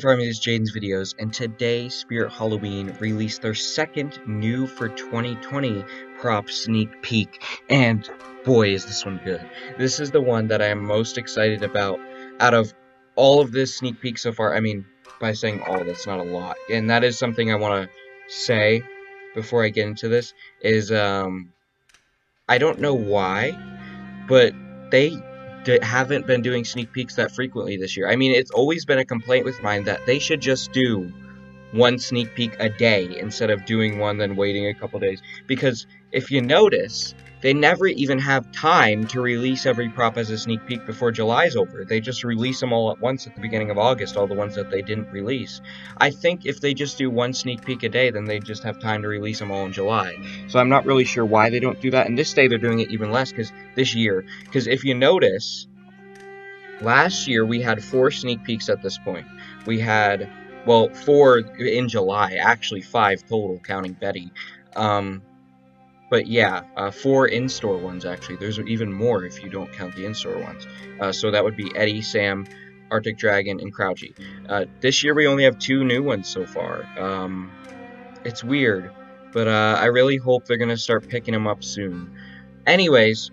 What's up, everyone? It's Jaden's Videos, and today Spirit Halloween released their second new for 2020 prop sneak peek, and boy is this one good. This is the one that I am most excited about out of all of this sneak peek so far. I mean, by saying all, that's not a lot, and that is something I want to say before I get into this, is I don't know why, but they haven't been doing sneak peeks that frequently this year. I mean, it's always been a complaint with mine that they should just do one sneak peek a day instead of doing one then waiting a couple days. Because if you notice, they never even have time to release every prop as a sneak peek before July's over. They just release them all at once at the beginning of August, all the ones that they didn't release. I think if they just do one sneak peek a day, then they just have time to release them all in July. So I'm not really sure why they don't do that. And this day they're doing it even less this year. Because if you notice, last year we had 4 sneak peeks at this point. We had, well, 4 in July, actually 5 total, counting Betty. But yeah, 4 in-store ones, actually. There's even more if you don't count the in-store ones. So that would be Eddie, Sam, Arctic Dragon, and Crouchy. This year we only have 2 new ones so far. It's weird, but I really hope they're going to start picking them up soon. Anyways,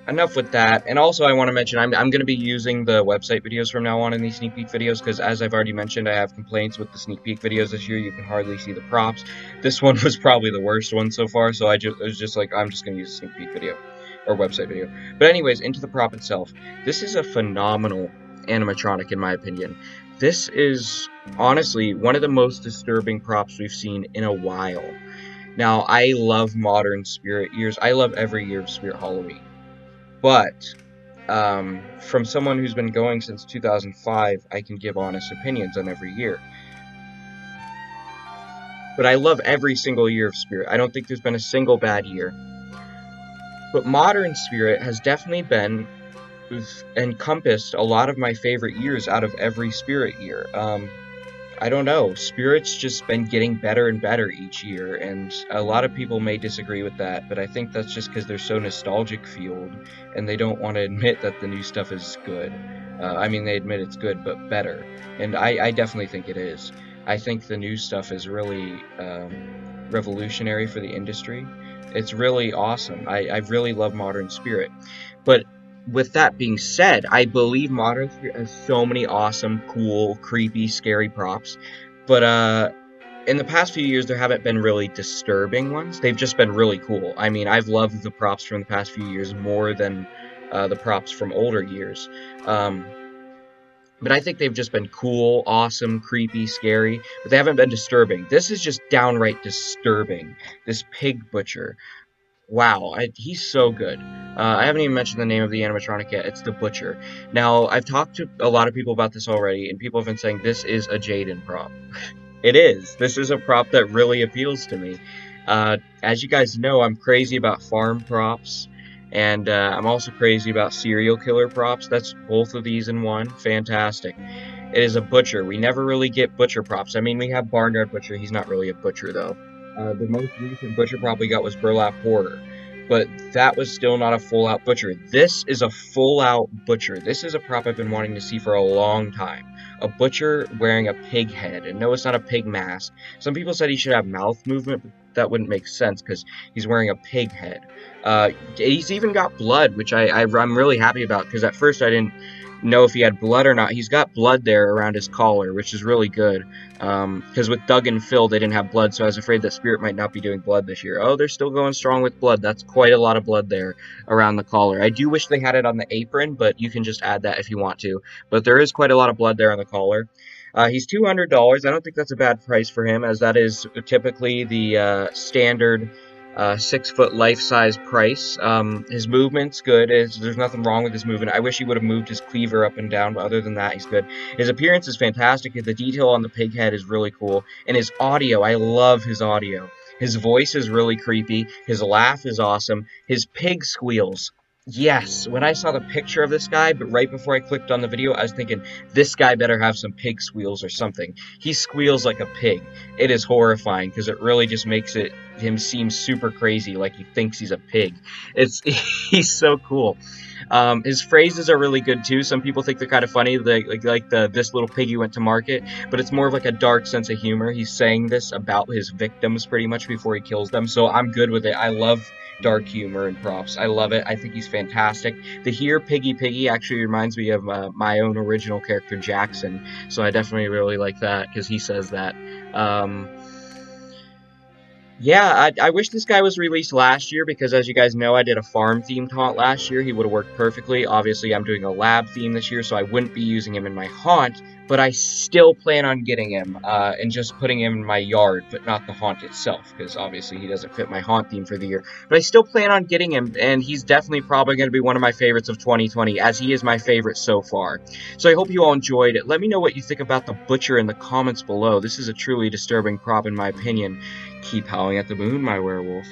enough with that. And also I want to mention I'm going to be using the website videos from now on in these sneak peek videos, because as I've already mentioned, I have complaints with the sneak peek videos this year. You can hardly see the props. This one was probably the worst one so far, so I was just like, I'm just going to use a sneak peek video or website video. But anyways, into the prop itself. This is a phenomenal animatronic in my opinion. This is honestly one of the most disturbing props we've seen in a while. Now, I love modern Spirit years. I love every year of Spirit Halloween. But from someone who's been going since 2005, I can give honest opinions on every year. But I love every single year of Spirit. I don't think there's been a single bad year. But modern Spirit has definitely been encompassed a lot of my favorite years out of every Spirit year. I don't know, Spirit's just been getting better and better each year, and a lot of people may disagree with that, but I think that's just because they're so nostalgic fueled, and they don't want to admit that the new stuff is good. I mean, they admit it's good, but better, and I definitely think it is. I think the new stuff is really revolutionary for the industry. It's really awesome. I really love modern Spirit, but with that being said, I believe modern Spirit has so many awesome, cool, creepy, scary props, but in the past few years there haven't been really disturbing ones. They've just been really cool. I mean, I've loved the props from the past few years more than the props from older years. But I think they've just been cool, awesome, creepy, scary, but they haven't been disturbing. This is just downright disturbing. This pig butcher. Wow, he's so good. I haven't even mentioned the name of the animatronic yet. It's the Butcher. Now, I've talked to a lot of people about this already, and people have been saying this is a Jaden prop. It is. This is a prop that really appeals to me. As you guys know, I'm crazy about farm props, and I'm also crazy about serial killer props. That's both of these in one. Fantastic. It is a Butcher. We never really get Butcher props. I mean, we have Barnyard Butcher. He's not really a Butcher, though. The most recent Butcher prop we got was Burlap Hoarder, but that was still not a full-out Butcher. This is a full-out Butcher. This is a prop I've been wanting to see for a long time. A Butcher wearing a pig head, and no, it's not a pig mask. Some people said he should have mouth movement, but that wouldn't make sense because he's wearing a pig head. He's even got blood, which I'm really happy about, because at first I didn't know if he had blood or not. He's got blood there around his collar, which is really good, because with Doug and Phil they didn't have blood, so I was afraid that Spirit might not be doing blood this year. Oh, they're still going strong with blood. That's quite a lot of blood there around the collar. I do wish they had it on the apron, but you can just add that if you want to, but there is quite a lot of blood there on the collar. He's $200. I don't think that's a bad price for him, as that is typically the standard 6-foot life-size price. His movement's good. There's nothing wrong with his movement. I wish he would have moved his cleaver up and down, but other than that, he's good. His appearance is fantastic. The detail on the pig head is really cool. And his audio, I love his audio. His voice is really creepy. His laugh is awesome. His pig squeals. Yes, when I saw the picture of this guy, but right before I clicked on the video, I was thinking, this guy better have some pig squeals or something. He squeals like a pig. It is horrifying, because it really just makes it him seem super crazy, like he thinks he's a pig. It's he's so cool. His phrases are really good too. Some people think they're kind of funny, like the "this little piggy went to market," but it's more of like a dark sense of humor. He's saying this about his victims pretty much before he kills them, so I'm good with it. I love dark humor and props. I love it. I think he's fantastic. The "here piggy piggy" actually reminds me of my own original character Jackson, so I definitely really like that because he says that. Yeah, I wish this guy was released last year because, as you guys know, I did a farm-themed haunt last year. He would have worked perfectly. Obviously, I'm doing a lab theme this year, so I wouldn't be using him in my haunt, but I still plan on getting him and just putting him in my yard, but not the haunt itself, because obviously he doesn't fit my haunt theme for the year. But I still plan on getting him, and he's definitely probably going to be one of my favorites of 2020, as he is my favorite so far. So I hope you all enjoyed it. Let me know what you think about the Butcher in the comments below. This is a truly disturbing prop in my opinion. Keep howling at the moon, my werewolf.